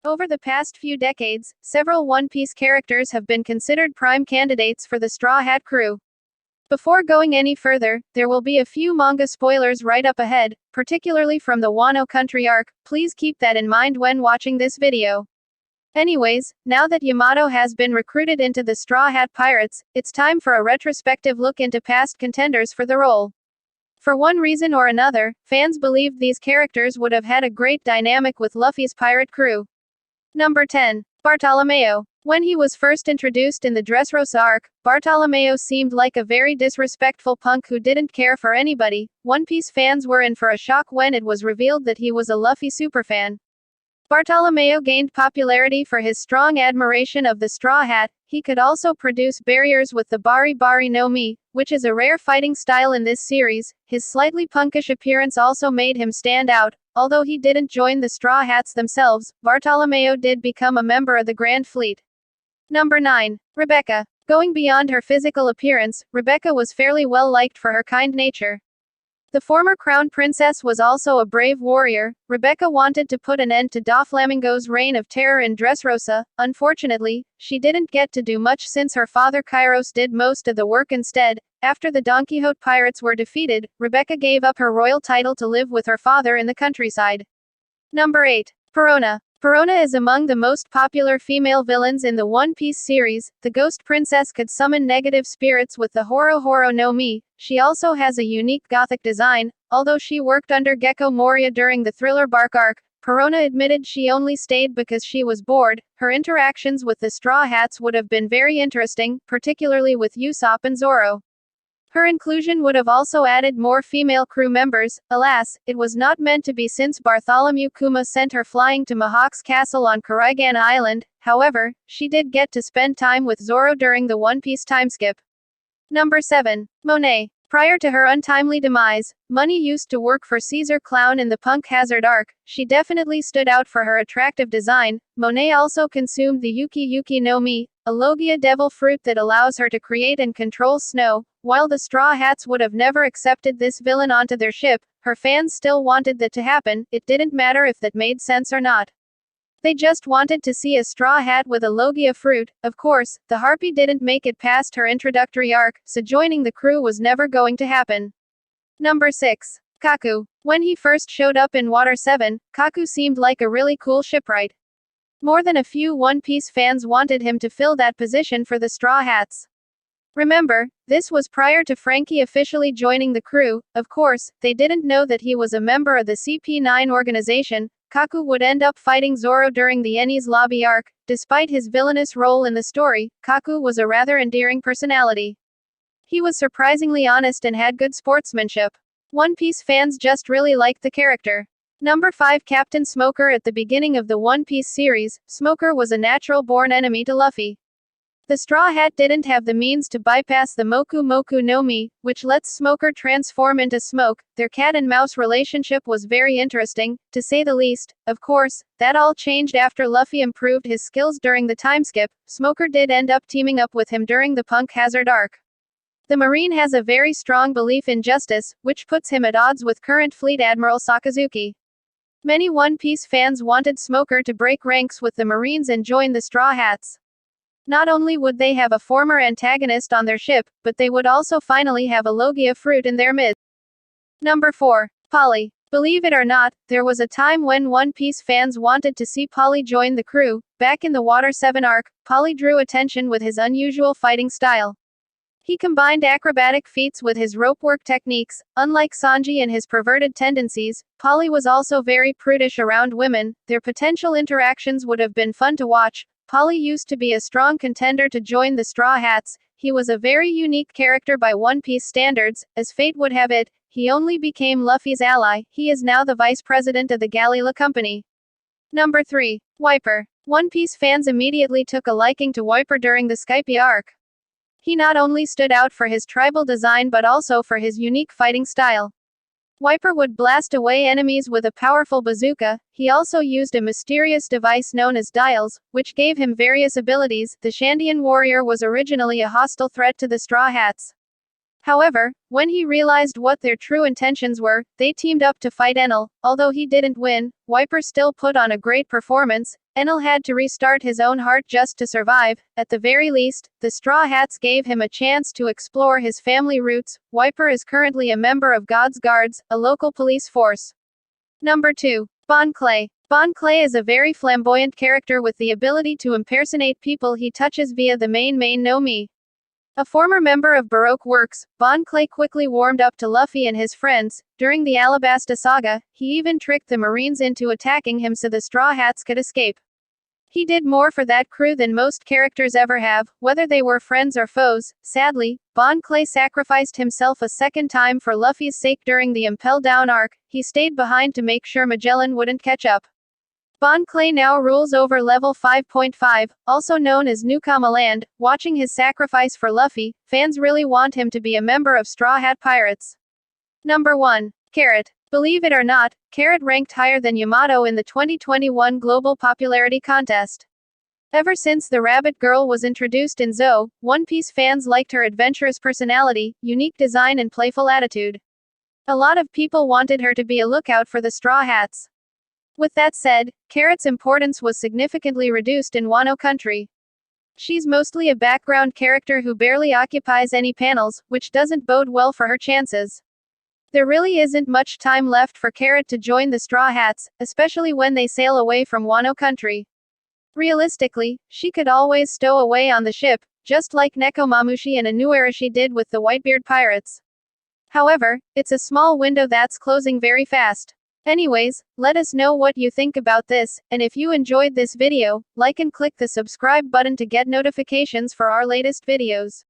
Over the past few decades, several One Piece characters have been considered prime candidates for the Straw Hat crew. Before going any further, there will be a few manga spoilers right up ahead, particularly from the Wano Country arc. Please keep that in mind when watching this video. Anyways, now that Yamato has been recruited into the Straw Hat Pirates, it's time for a retrospective look into past contenders for the role. For one reason or another, fans believed these characters would have had a great dynamic with Luffy's pirate crew. Number 10. Bartolomeo. When he was first introduced in the Dressrosa arc, Bartolomeo seemed like a very disrespectful punk who didn't care for anybody. One Piece fans were in for a shock when it was revealed that he was a Luffy superfan. Bartolomeo gained popularity for his strong admiration of the Straw Hat. He could also produce barriers with the Bari Bari no Mi, which is a rare fighting style in this series. His slightly punkish appearance also made him stand out. Although he didn't join the Straw Hats themselves, Bartolomeo did become a member of the Grand Fleet. Number 9. Rebecca. Going beyond her physical appearance, Rebecca was fairly well liked for her kind nature. The former crown princess was also a brave warrior. Rebecca wanted to put an end to Doflamingo's reign of terror in Dressrosa. Unfortunately, she didn't get to do much since her father Kairos did most of the work instead. After the Don Quixote pirates were defeated, Rebecca gave up her royal title to live with her father in the countryside. Number 8. Perona. Perona is among the most popular female villains in the One Piece series. The Ghost Princess could summon negative spirits with the Horo Horo no Mi. She also has a unique gothic design. Although she worked under Gecko Moria during the Thriller Bark arc, Perona admitted she only stayed because she was bored. Her interactions with the Straw Hats would have been very interesting, particularly with Usopp and Zoro. Her inclusion would have also added more female crew members. Alas, it was not meant to be since Bartholomew Kuma sent her flying to Mihawk's castle on Karigan Island. However, she did get to spend time with Zoro during the One Piece timeskip. Number 7. Monet. Prior to her untimely demise, Money used to work for Caesar Clown in the Punk Hazard arc. She definitely stood out for her attractive design. Monet also consumed the Yuki Yuki no Mi, a Logia devil fruit that allows her to create and control snow. While the Straw Hats would have never accepted this villain onto their ship, her fans still wanted that to happen. It didn't matter if that made sense or not. They just wanted to see a straw hat with a Logia fruit. Of course, the Harpy didn't make it past her introductory arc, so joining the crew was never going to happen. Number 6. Kaku. When he first showed up in Water 7, Kaku seemed like a really cool shipwright. More than a few One Piece fans wanted him to fill that position for the Straw Hats. Remember, this was prior to Frankie officially joining the crew. Of course, they didn't know that he was a member of the CP9 organization. Kaku would end up fighting Zoro during the Enies Lobby arc. Despite his villainous role in the story, Kaku was a rather endearing personality. He was surprisingly honest and had good sportsmanship. One Piece fans just really liked the character. Number 5. Captain Smoker. At the beginning of the One Piece series, Smoker was a natural-born enemy to Luffy. The Straw Hat didn't have the means to bypass the Moku Moku no Mi, which lets Smoker transform into smoke. Their cat and mouse relationship was very interesting, to say the least. Of course, that all changed after Luffy improved his skills during the timeskip. Smoker did end up teaming up with him during the Punk Hazard arc. The Marine has a very strong belief in justice, which puts him at odds with current Fleet Admiral Sakazuki. Many One Piece fans wanted Smoker to break ranks with the Marines and join the Straw Hats. Not only would they have a former antagonist on their ship, but they would also finally have a Logia fruit in their midst. Number 4. Polly. Believe it or not, there was a time when One Piece fans wanted to see Polly join the crew. Back in the Water 7 arc, Polly drew attention with his unusual fighting style. He combined acrobatic feats with his ropework techniques. Unlike Sanji and his perverted tendencies, Polly was also very prudish around women. Their potential interactions would have been fun to watch. Polly used to be a strong contender to join the Straw Hats. He was a very unique character by One Piece standards. As fate would have it, he only became Luffy's ally. He is now the vice president of the Galila Company. Number 3. Wiper. One Piece fans immediately took a liking to Wiper during the Skypiea arc. He not only stood out for his tribal design but also for his unique fighting style. Wiper would blast away enemies with a powerful bazooka. He also used a mysterious device known as dials, which gave him various abilities. The Shandian warrior was originally a hostile threat to the Straw Hats. However, when he realized what their true intentions were, they teamed up to fight Enel. Although he didn't win, Wiper still put on a great performance. Enel had to restart his own heart just to survive. At the very least, the Straw Hats gave him a chance to explore his family roots. Wiper is currently a member of God's Guards, a local police force. Number 2. Bon Clay. Bon Clay is a very flamboyant character with the ability to impersonate people he touches via the main no me. A former member of Baroque Works, Bon Clay quickly warmed up to Luffy and his friends. During the Alabasta saga, he even tricked the Marines into attacking him so the Straw Hats could escape. He did more for that crew than most characters ever have, whether they were friends or foes. Sadly, Bon Clay sacrificed himself a second time for Luffy's sake during the Impel Down arc. He stayed behind to make sure Magellan wouldn't catch up. Bon Clay now rules over level 5.5, also known as Newcama Land. Watching his sacrifice for Luffy, fans really want him to be a member of Straw Hat Pirates. Number 1. Carrot. Believe it or not, Carrot ranked higher than Yamato in the 2021 Global Popularity Contest. Ever since the Rabbit Girl was introduced in Zou, One Piece fans liked her adventurous personality, unique design and playful attitude. A lot of people wanted her to be a lookout for the Straw Hats. With that said, Carrot's importance was significantly reduced in Wano country. She's mostly a background character who barely occupies any panels, which doesn't bode well for her chances. There really isn't much time left for Carrot to join the Straw Hats, especially when they sail away from Wano country. Realistically, she could always stow away on the ship, just like Nekomamushi and Inuarashi did with the Whitebeard pirates. However, it's a small window that's closing very fast. Anyways, let us know what you think about this, and if you enjoyed this video, like and click the subscribe button to get notifications for our latest videos.